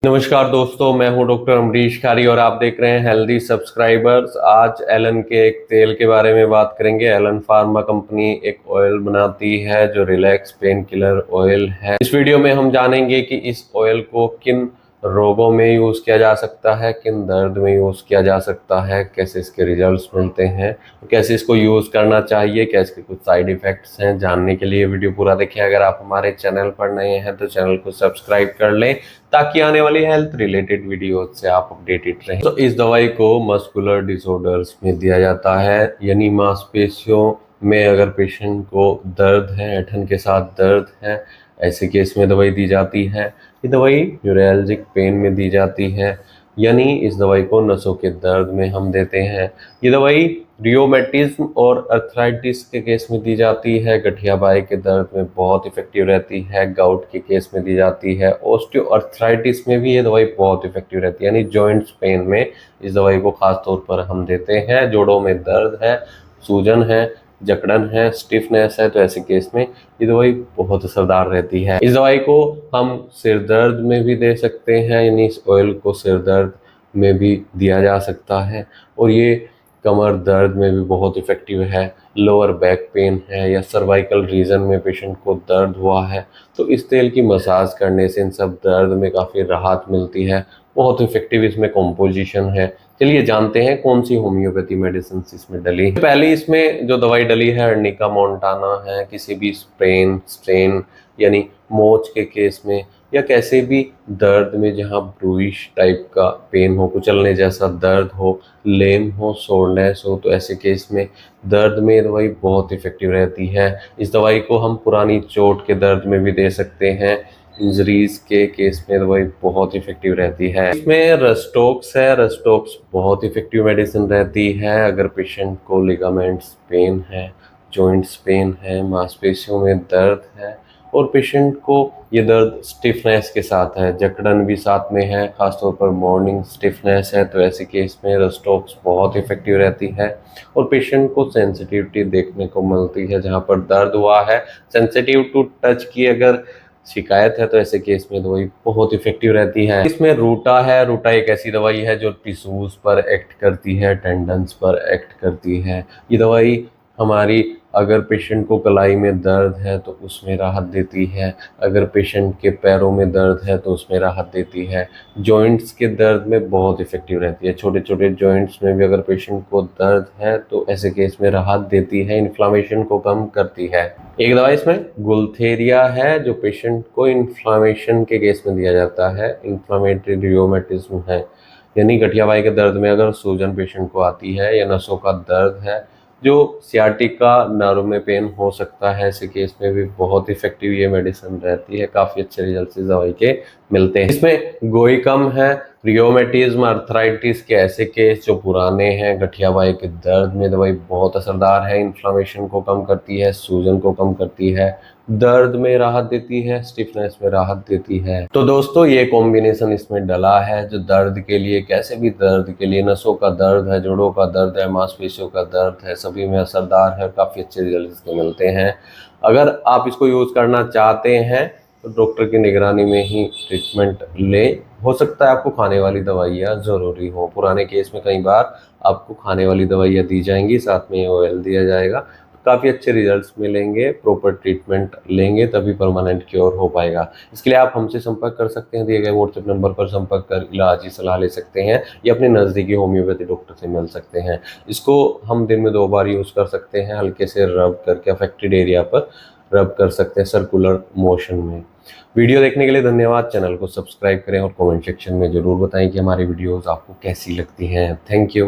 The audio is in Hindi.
नमस्कार दोस्तों, मैं हूं डॉक्टर अमरीश खारी और आप देख रहे हैं हेल्दी सब्सक्राइबर्स। आज एलन के एक तेल के बारे में बात करेंगे। एलन फार्मा कंपनी एक ऑयल बनाती है जो रिलैक्स पेन किलर ऑयल है। इस वीडियो में हम जानेंगे कि इस ऑयल को किन रोगों में यूज़ किया जा सकता है, किन दर्द में यूज़ किया जा सकता है, कैसे इसके रिजल्ट्स मिलते हैं, कैसे इसको यूज़ करना चाहिए, क्या इसके कुछ साइड इफ़ेक्ट्स हैं। जानने के लिए वीडियो पूरा देखिए। अगर आप हमारे चैनल पर नए हैं तो चैनल को सब्सक्राइब कर लें ताकि आने वाली हेल्थ रिलेटेड वीडियो से आप अपडेटेड रहें। तो इस दवाई को मस्कुलर डिसऑर्डर्स में दिया जाता है, यानी मांसपेशियों में अगर पेशेंट को दर्द है, ऐंठन के साथ दर्द है, ऐसे केस में दवाई दी जाती है। ये दवाई न्यूरैल्जिक पेन में दी जाती है, यानी इस दवाई को नसों के दर्द में हम देते हैं। ये दवाई रियोमेटिज्म और अर्थराइटिस के केस में दी जाती है, गठिया बाई के दर्द में बहुत इफेक्टिव रहती है, गाउट के केस में दी जाती है, ऑस्टियोआर्थराइटिस में भी ये दवाई बहुत इफेक्टिव रहती है, यानी जॉइंट्स पेन में इस दवाई को खास तौर पर हम देते हैं। जोड़ों में दर्द है, सूजन है, जकड़न है, स्टिफनेस है, तो ऐसे केस में ये दवाई बहुत असरदार रहती है। इस दवाई को हम सिर दर्द में भी दे सकते हैं, यानी इस ऑयल को सिर दर्द में भी दिया जा सकता है। और ये कमर दर्द में भी बहुत इफ़ेक्टिव है। लोअर बैक पेन है या सर्वाइकल रीजन में पेशेंट को दर्द हुआ है तो इस तेल की मसाज करने से इन सब दर्द में काफ़ी राहत मिलती है। बहुत इफेक्टिव इसमें कॉम्पोजिशन है। चलिए जानते हैं कौन सी होम्योपैथी मेडिसिन इसमें डली है। पहले इसमें जो दवाई डली है अर्निका मोंटाना है। किसी भी स्ट्रेन यानी मोच के केस में या कैसे भी दर्द में जहाँ ब्रूइश टाइप का पेन हो, कुचलने जैसा दर्द हो, लेम हो, सोरनेस हो, तो ऐसे केस में दर्द में ये दवाई बहुत इफेक्टिव रहती है। इस दवाई को हम पुरानी चोट के दर्द में भी दे सकते हैं। इंजरीज के केस में दवाई बहुत इफेक्टिव रहती है। इसमें रस्टोक्स है। रस्टोक्स बहुत इफेक्टिव मेडिसिन रहती है अगर पेशेंट को लिगामेंट्स पेन है, जॉइंट्स पेन है, मांसपेशियों में दर्द है और पेशेंट को ये दर्द स्टिफनेस के साथ है, जकड़न भी साथ में है, खासतौर पर मॉर्निंग स्टिफनेस है, तो ऐसे केस में रस्टोक्स बहुत इफेक्टिव रहती है। और पेशेंट को सेंसिटिविटी देखने को मिलती है, जहाँ पर दर्द हुआ है, सेंसिटिव टू टच की अगर शिकायत है तो ऐसे केस में दवाई बहुत इफेक्टिव रहती है। इसमें रूटा है। रूटा एक ऐसी दवाई है जो टिश्यूज पर एक्ट करती है, टेंडन्स पर एक्ट करती है। ये दवाई हमारी अगर पेशेंट को कलाई में दर्द है तो उसमें राहत देती है, अगर पेशेंट के पैरों में दर्द है तो उसमें राहत देती है, जॉइंट्स के दर्द में बहुत इफेक्टिव रहती है, छोटे छोटे जॉइंट्स में भी अगर पेशेंट को दर्द है तो ऐसे केस में राहत देती है, इन्फ्लामेशन को कम करती है। एक दवाई इसमें गुलथेरिया है जो पेशेंट को इन्फ्लामेशन के केस में दिया जाता है। इन्फ्लामेटरी रियोमेटिज्म है, यानी गठिया बाई के दर्द में अगर सूजन पेशेंट को आती है या नसों का दर्द है, जो सियाटिका नर्व में पेन हो सकता है, ऐसे केस में भी बहुत इफेक्टिव ये मेडिसिन रहती है। काफ़ी अच्छे रिजल्ट इस दवाई के मिलते हैं। इसमें गोइकम है। रियोमेटिज्म, अर्थराइटिस के ऐसे केस जो पुराने हैं, गठिया बाई के दर्द में दवाई बहुत असरदार है। इन्फ्लामेशन को कम करती है, सूजन को कम करती है, दर्द में राहत देती है, स्टिफनेस में राहत देती है। तो दोस्तों ये कॉम्बिनेशन इसमें डला है जो दर्द के लिए, कैसे भी दर्द के लिए, नसों का दर्द है, जोड़ों का दर्द है, मांसपेशियों का दर्द है, सभी में असरदार है। काफ़ी अच्छे रिजल्ट इसके मिलते हैं। अगर आप इसको यूज़ करना चाहते हैं तो डॉक्टर की निगरानी में ही ट्रीटमेंट लें। हो सकता है आपको खाने वाली दवाइयाँ ज़रूरी हो। पुराने केस में कई बार आपको खाने वाली दवाइयाँ दी जाएंगी, साथ में ऑयल दिया जाएगा। काफ़ी अच्छे रिजल्ट्स मिलेंगे। प्रॉपर ट्रीटमेंट लेंगे तभी परमानेंट क्योर हो पाएगा। इसके लिए आप हमसे संपर्क कर सकते हैं, दिए गए व्हाट्सएप नंबर पर संपर्क कर इलाजी सलाह ले सकते हैं या अपने नज़दीकी होम्योपैथी डॉक्टर से मिल सकते हैं। इसको हम दिन में 2 बार यूज़ कर सकते हैं। हल्के से रब करके अफेक्टेड एरिया पर रब कर सकते हैं सर्कुलर मोशन में। वीडियो देखने के लिए धन्यवाद। चैनल को सब्सक्राइब करें और कमेंट सेक्शन में ज़रूर बताएं कि हमारी वीडियोज़ आपको कैसी लगती हैं। Thank you.